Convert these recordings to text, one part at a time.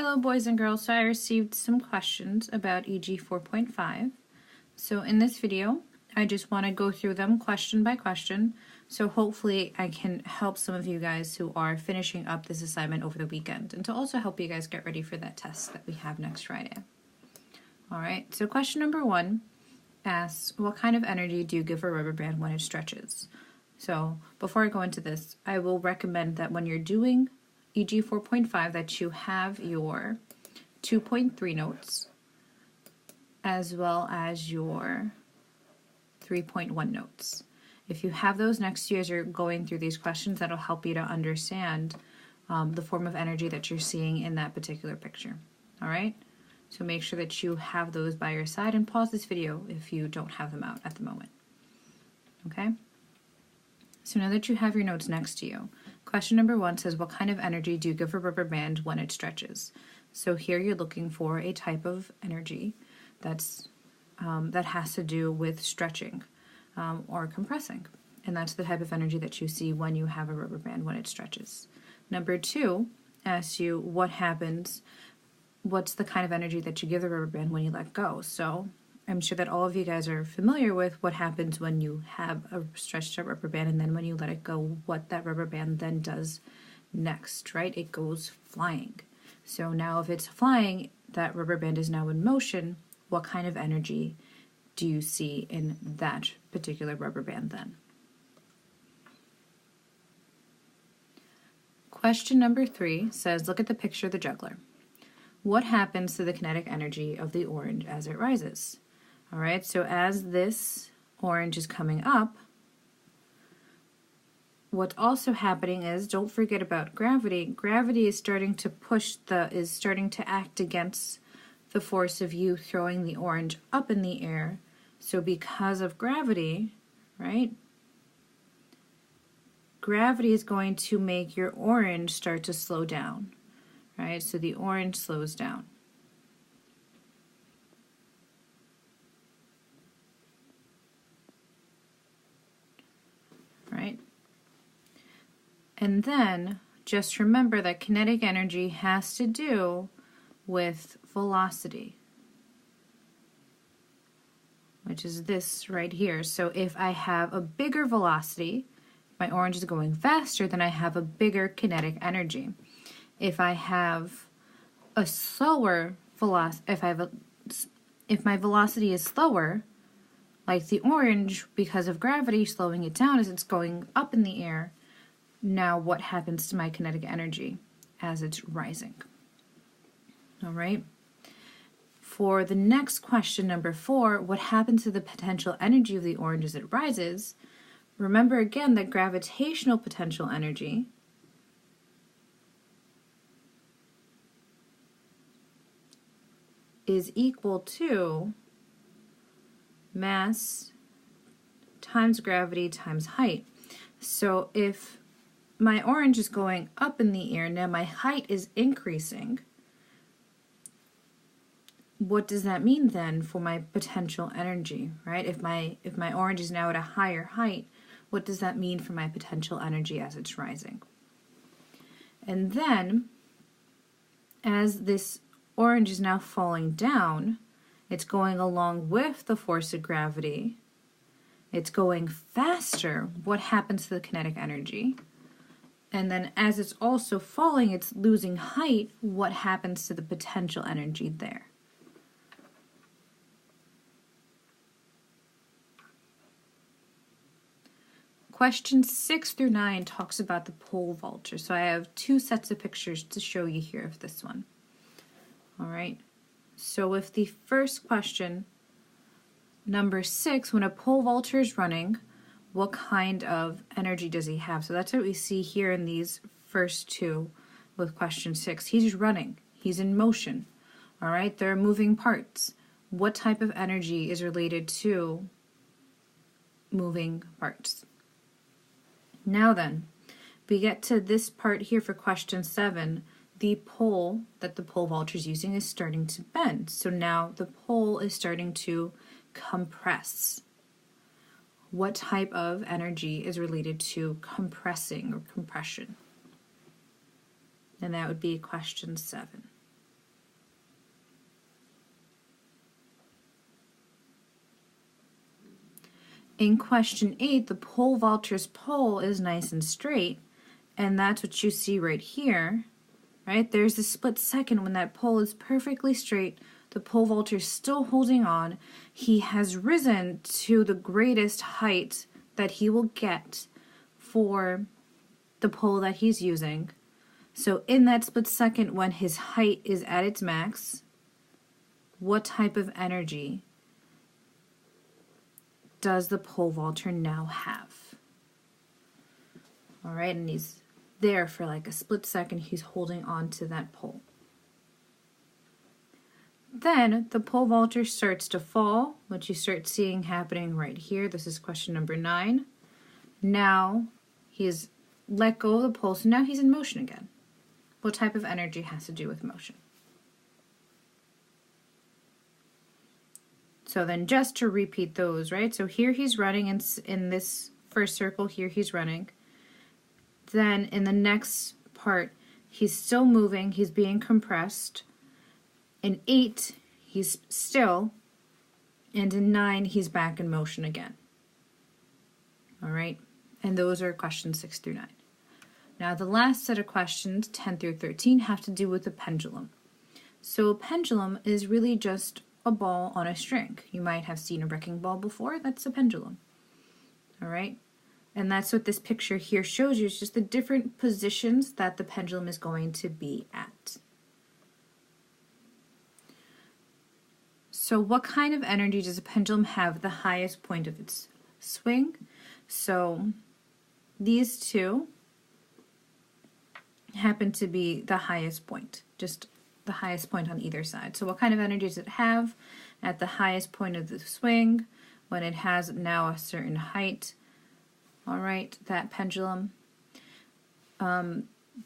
Hello boys and girls, so I received some questions about EG 4.5. So in this video, I just want to go through them question by question, so hopefully I can help some of you guys who are finishing up this assignment over the weekend, and to also help you guys get ready for that test that we have next Friday. Alright, so question number 1 asks, what kind of energy do you give a rubber band when it stretches? So before I go into this, I will recommend that when you're doing EG 4.5 that you have your 2.3 notes as well as your 3.1 notes. If you have those next to you as you're going through these questions, that'll help you to understand the form of energy that you're seeing in that particular picture. All right? So make sure that you have those by your side and pause this video if you don't have them out at the moment. Okay? So now that you have your notes next to you, question number 1 says, what kind of energy do you give a rubber band when it stretches? So here you're looking for a type of energy that's that has to do with stretching or compressing. And that's the type of energy that you see when you have a rubber band when it stretches. Number 2 asks you what's the kind of energy that you give the rubber band when you let go? So I'm sure that all of you guys are familiar with what happens when you have a stretched out rubber band and then when you let it go, what that rubber band then does next, right? It goes flying. So now if it's flying, that rubber band is now in motion. What kind of energy do you see in that particular rubber band then? Question number 3 says, look at the picture of the juggler. What happens to the kinetic energy of the orange as it rises? All right, so as this orange is coming up, what's also happening is, don't forget about gravity. Gravity is starting to act against the force of you throwing the orange up in the air. So because of gravity, right, gravity is going to make your orange start to slow down, right? So the orange slows down. Right? And then just remember that kinetic energy has to do with velocity, which is this right here. So if I have a bigger velocity, my orange is going faster, then I have a bigger kinetic energy. If I have a slower velocity, if my velocity is slower, like the orange, because of gravity slowing it down as it's going up in the air, now what happens to my kinetic energy as it's rising? All right. For the next question, number 4, what happens to the potential energy of the orange as it rises? Remember again that gravitational potential energy is equal to mass times gravity times height. So if my orange is going up in the air, now my height is increasing. What does that mean then for my potential energy, right? If my orange is now at a higher height, what does that mean for my potential energy as it's rising? And then, as this orange is now falling down, it's going along with the force of gravity. It's going faster. What happens to the kinetic energy? And then as it's also falling, it's losing height. What happens to the potential energy there? Questions 6 through 9 talks about the pole vaulter. So I have 2 sets of pictures to show you here of this one. All right. So with the first question, number 6, when a pole vaulter is running, what kind of energy does he have? So that's what we see here in these first 2 with question 6. He's running. He's in motion. All right. There are moving parts. What type of energy is related to moving parts? Now then, we get to this part here for question 7. The pole that the pole vaulter is using is starting to bend. So now the pole is starting to compress. What type of energy is related to compressing or compression? And that would be question 7. In question 8, the pole vaulter's pole is nice and straight, and that's what you see right here, right? There's a split second when that pole is perfectly straight, the pole vaulter is still holding on. He has risen to the greatest height that he will get for the pole that he's using. So in that split second when his height is at its max, what type of energy does the pole vaulter now have? All right, and he's there for like a split second, he's holding on to that pole. Then the pole vaulter starts to fall, which you start seeing happening right here. This is question number 9. Now he's let go of the pole, so now he's in motion again. What type of energy has to do with motion? So then just to repeat those, right? So here he's running in this first circle, here he's running. Then in the next part, he's still moving, he's being compressed. In 8, he's still, and in 9, he's back in motion again. All right, and those are questions 6 through 9. Now the last set of questions, 10 through 13, have to do with the pendulum. So a pendulum is really just a ball on a string. You might have seen a wrecking ball before, that's a pendulum. All right, and that's what this picture here shows you, it's just the different positions that the pendulum is going to be at. So what kind of energy does a pendulum have at the highest point of its swing? So these two happen to be the highest point, just the highest point on either side. So what kind of energy does it have at the highest point of the swing when it has now a certain height? All right, that pendulum.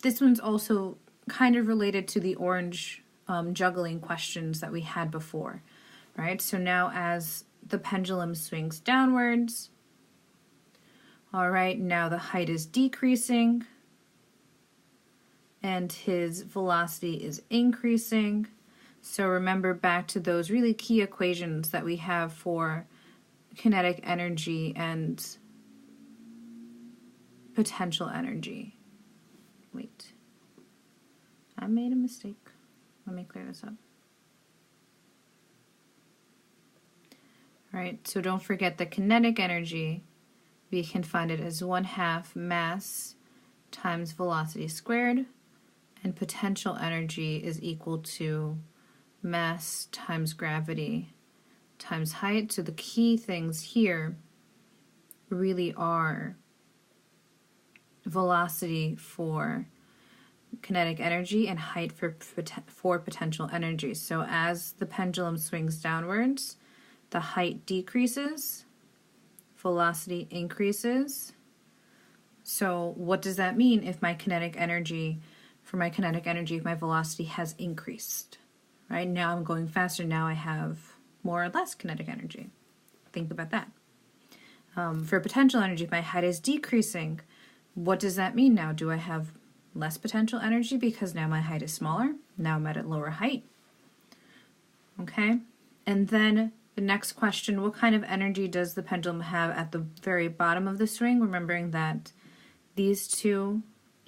This one's also kind of related to the orange juggling questions that we had before, right? So now as the pendulum swings downwards, all right, now the height is decreasing and his velocity is increasing. So remember back to those really key equations that we have for kinetic energy and potential energy. Wait, I made a mistake. Let me clear this up. All right, so don't forget the kinetic energy, we can find it as 1/2 mass times velocity squared, and potential energy is equal to mass times gravity times height. So the key things here really are velocity for kinetic energy and height for potential energy. So as the pendulum swings downwards, the height decreases, velocity increases. So what does that mean if my kinetic energy, if my velocity has increased, right? Now I'm going faster, now I have more or less kinetic energy. Think about that. For potential energy, if my height is decreasing, what does that mean now? Do I have less potential energy because now my height is smaller? Now I'm at a lower height. Okay, and then the next question, what kind of energy does the pendulum have at the very bottom of the swing? Remembering that these two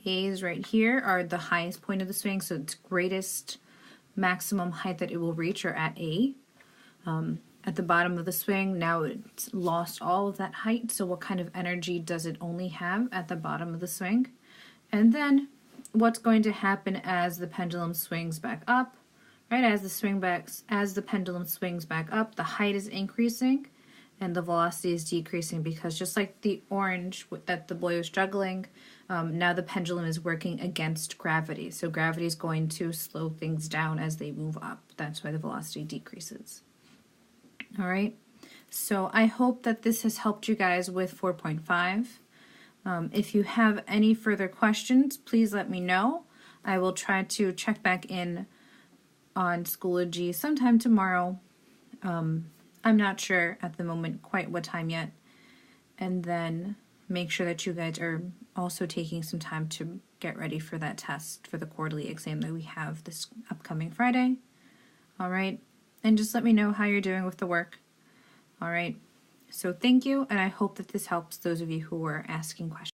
A's right here are the highest point of the swing, so its greatest maximum height that it will reach are at A. At the bottom of the swing, now it's lost all of that height, so what kind of energy does it only have at the bottom of the swing? And then what's going to happen as the pendulum swings back up? Right, as the pendulum swings back up, the height is increasing and the velocity is decreasing, because just like the orange that the boy was juggling, now the pendulum is working against gravity. So gravity is going to slow things down as they move up. That's why the velocity decreases. All right, so I hope that this has helped you guys with 4.5. If you have any further questions, please let me know. I will try to check back in on Schoology sometime tomorrow. I'm not sure at the moment quite what time yet. And then make sure that you guys are also taking some time to get ready for that test for the quarterly exam that we have this upcoming Friday. All right, and just let me know how you're doing with the work. All right, So thank you, and I hope that this helps those of you who were asking questions.